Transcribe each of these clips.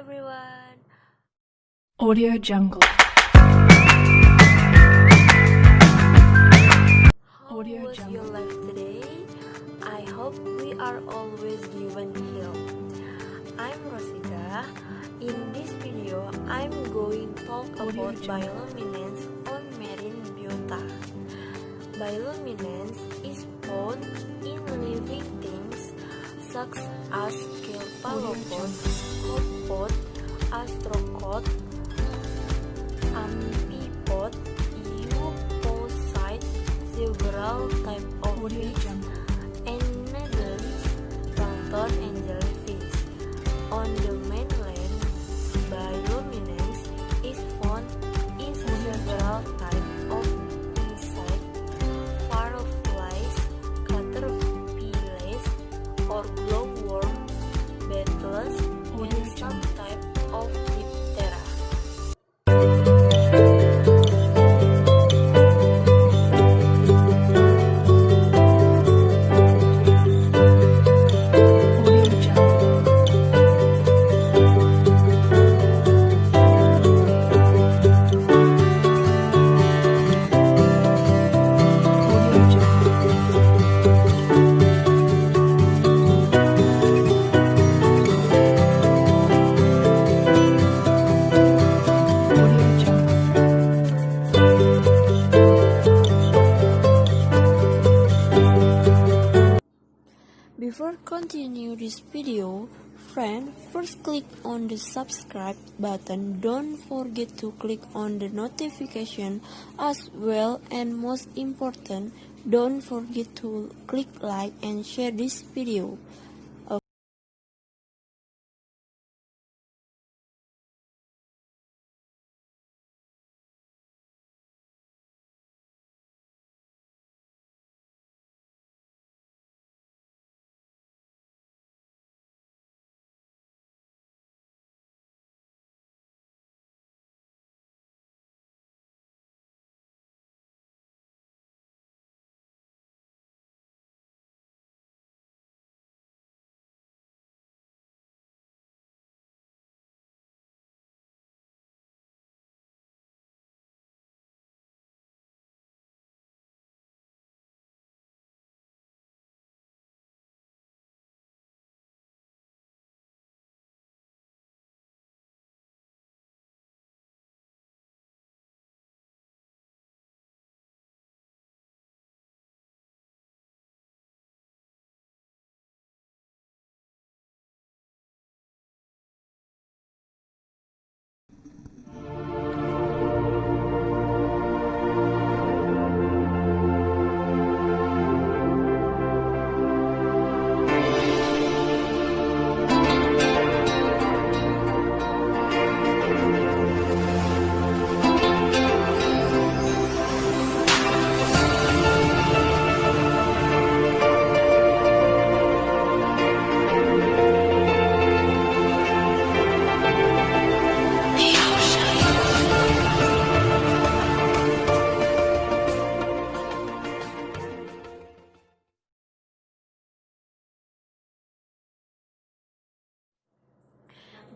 everyone. Audio Jungle. How was your life today? I hope we are always given heal. I'm Rosida. In this video, I'm going to talk about bioluminescence on marine biota. Bioluminescence is found in living things such as cephalopods, copepods, arthropods, amphipods, eupocytes, several types of fish, annelids, plankton, and jellyfish. On the mainland, bioluminescence is found in several types of insects, fireflies, caterpillars, or glowworms, beetles, and some types of diptera. Before continue this video, friend, first click on the subscribe button. Don't forget to click on the notification as well, and most important, don't forget to click like and share this video.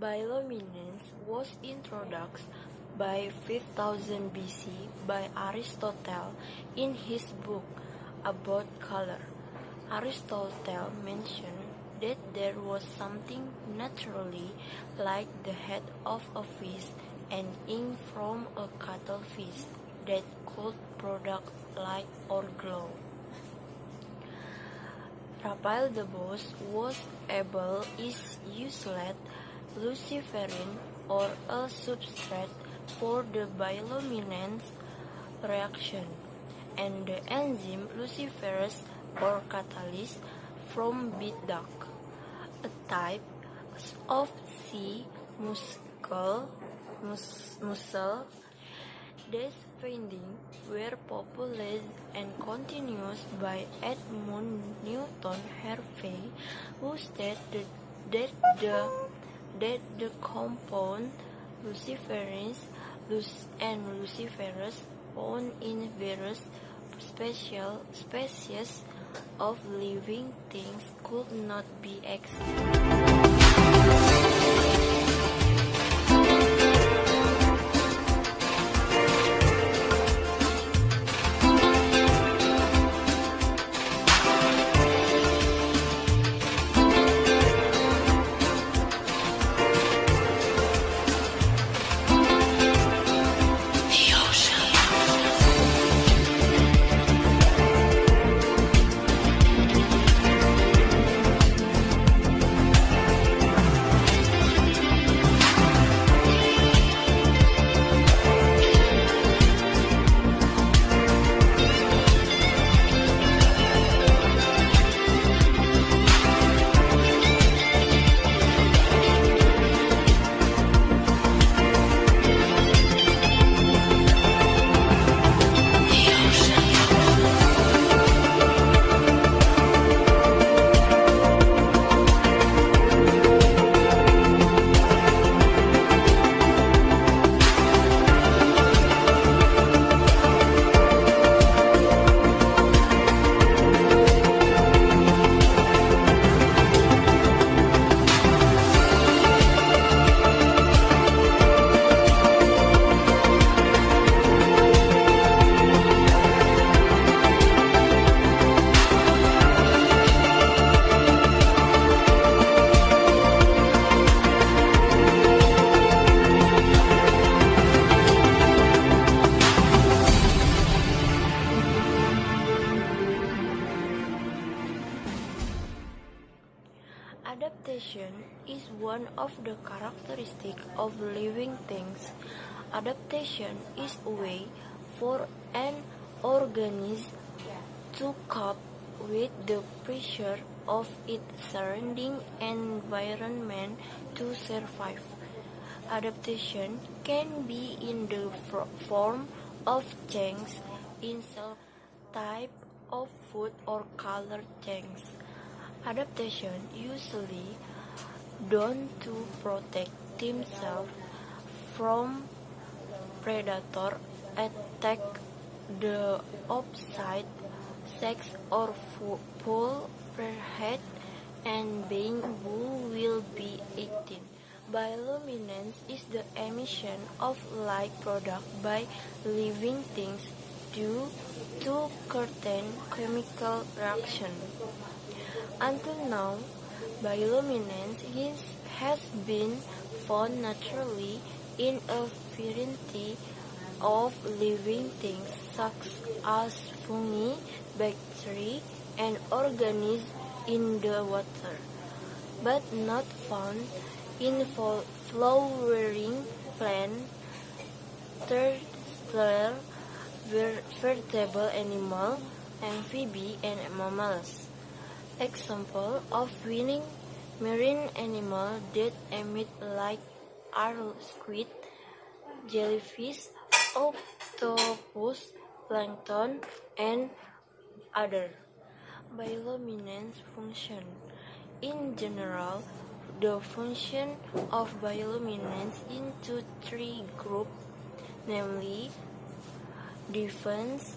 Bioluminescence was introduced by 5000 BC by Aristotle in his book about color. Aristotle mentioned that there was something naturally like the head of a fish and ink from a cuttlefish that could produce light or glow. Raphael the Boss was able to isolate luciferin or a substrate for the bioluminescence reaction, and the enzyme luciferase or catalyst from beet duck, a type of sea mussel. These findings were popularized and continued by Edmund Newton Harvey, who stated that the compound luciferase and luciferase found in various species of living things could not be explained. of the characteristic of living things. Adaptation is a way for an organism to cope with the pressure of its surrounding environment to survive. Adaptation can be in the form of change in cell type of food or color change. Adaptation usually done to protect themselves from predator attack the opposite sex or pull perhaps and being who will be eaten. Bioluminescence is the emission of light product by living things due to certain chemical reaction. Until now, bioluminescence has been found naturally in a variety of living things such as fungi, bacteria, and organisms in the water, but not found in flowering plants, terrestrial vertebrate animals, amphibians, and mammals. Examples of marine animals that emit light are squid, jellyfish, octopus, plankton, and other. Bioluminescence function. In general, the function of bioluminescence into three groups, namely defense,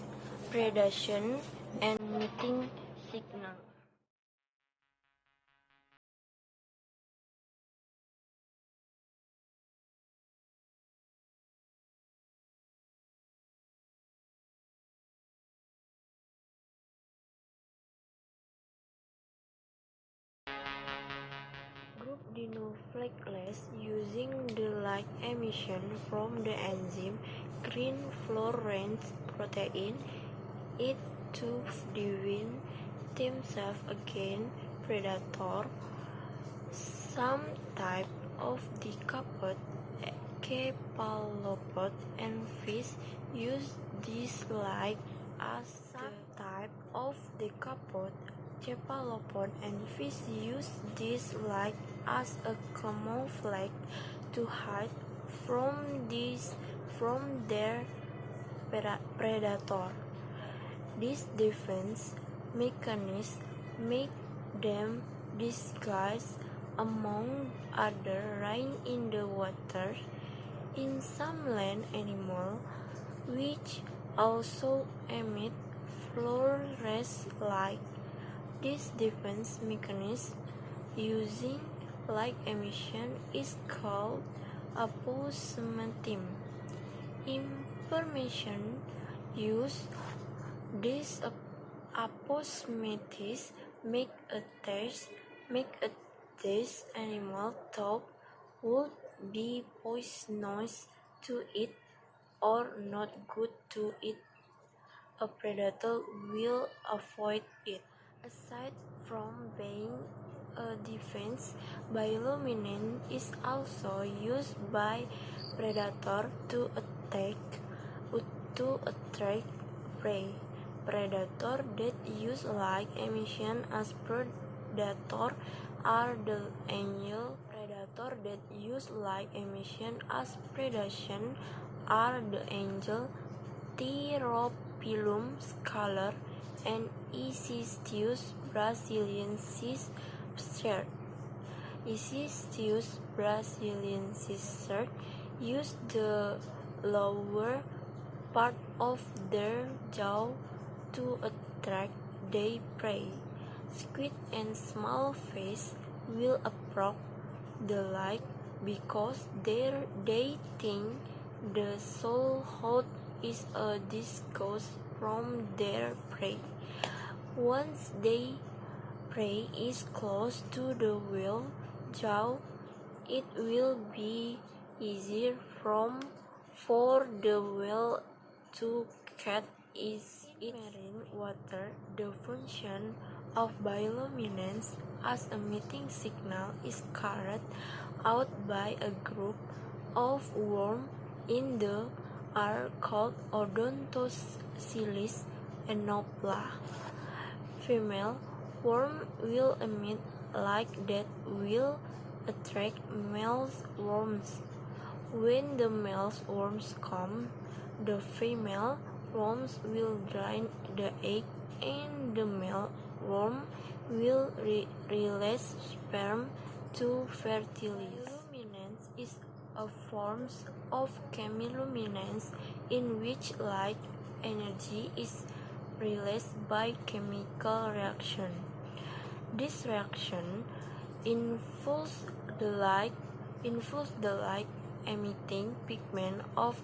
predation, and emitting signal. Group dinoflagellus using the light emission from the enzyme green fluorescent protein it to defend themselves against predator. Some type of decapod, cephalopod, and fish use this light as some type of decapod, cephalopod, and fish use this light as a camouflage to hide from their predator. This defense mechanism make them disguise among other rain in the water. In some land animals, which also emit fluorescent light, this defense mechanism using light emission is called aposematism. Information use this aposematism make a test animal thought would be poisonous to eat or not good to eat. A predator will avoid it. Aside from being a defense, bioluminescence is also used by predators to attract prey. Predators that use light emission as predator are the angel. Predators that use light emission as predation are the angel, Theropilum scalar, and Icistius brasiliensis shirt. Icistius brasiliensis shirt use the lower part of their jaw to attract their prey. Squid and small fish will approach the light because they think the saltwater is a disgust from their prey. Once their prey is close to the whale jaw, it will be easier for the whale to catch it. In marine water, the function of bioluminescence as emitting signal is carried out by a group of worms in the are called Odontocylus enopla. Female worm will emit light that will attract male worms. When the male worms come, the female worms will drain the egg and the male worm will release sperm to fertilize. Bioluminescence is a form of chemiluminescence in which light energy is released by chemical reaction. This reaction involves the light emitting pigment of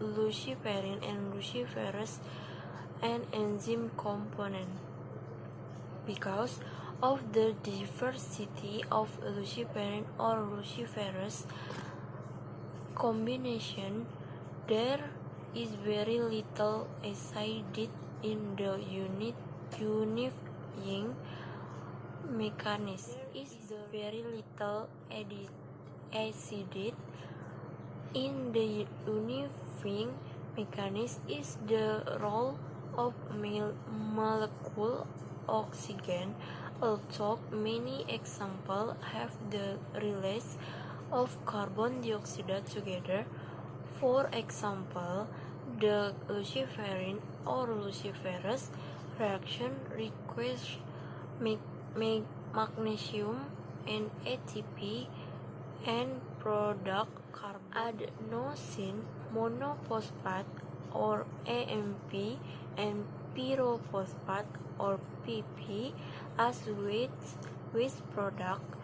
luciferin and luciferase an enzyme component. Because of the diversity of luciferin or luciferase combination, there is very little acid in the unifying mechanism. There is very little acid in the unifying mechanism is the role of molecule oxygen, although many examples have the release of carbon dioxide together. For example, the luciferin or luciferase reaction requires magnesium and ATP and product carbon adenosine monophosphate or AMP and pyrophosphate or PP as waste product.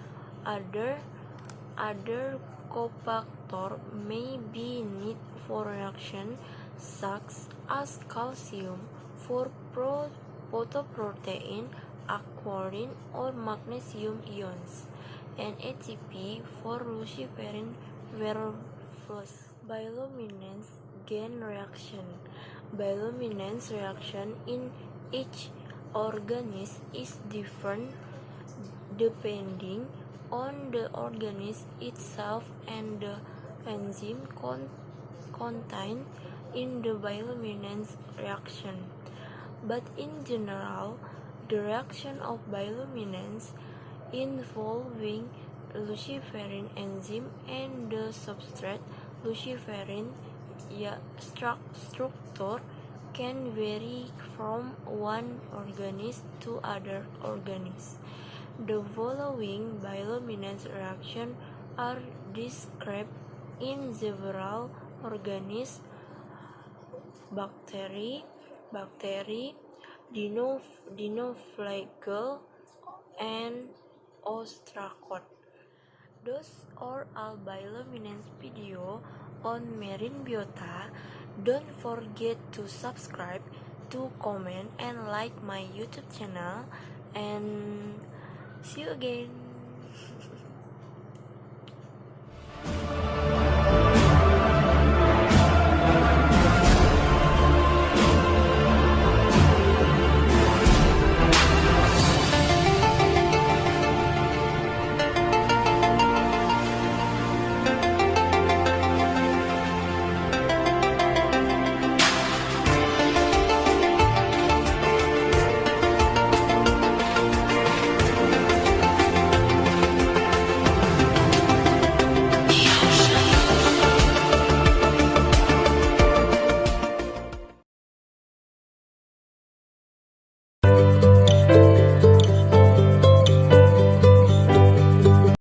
Other cofactors may be needed for reaction such as calcium for photoprotein, aquarin or magnesium ions, and ATP for luciferin werewolves. Bioluminescence gain reaction. Bioluminescence reaction in each organism is different depending on the organism itself and the enzyme contained in the bioluminescence reaction. But in general, the reaction of bioluminescence involving luciferin enzyme and the substrate luciferin structure can vary from one organism to other organism. The following bioluminescence reactions are described in several organisms: bacteria, dinoflagell, and ostracods. Those are all bioluminescence video on marine biota. Don't forget to subscribe, to comment, and like my YouTube channel. And see you again.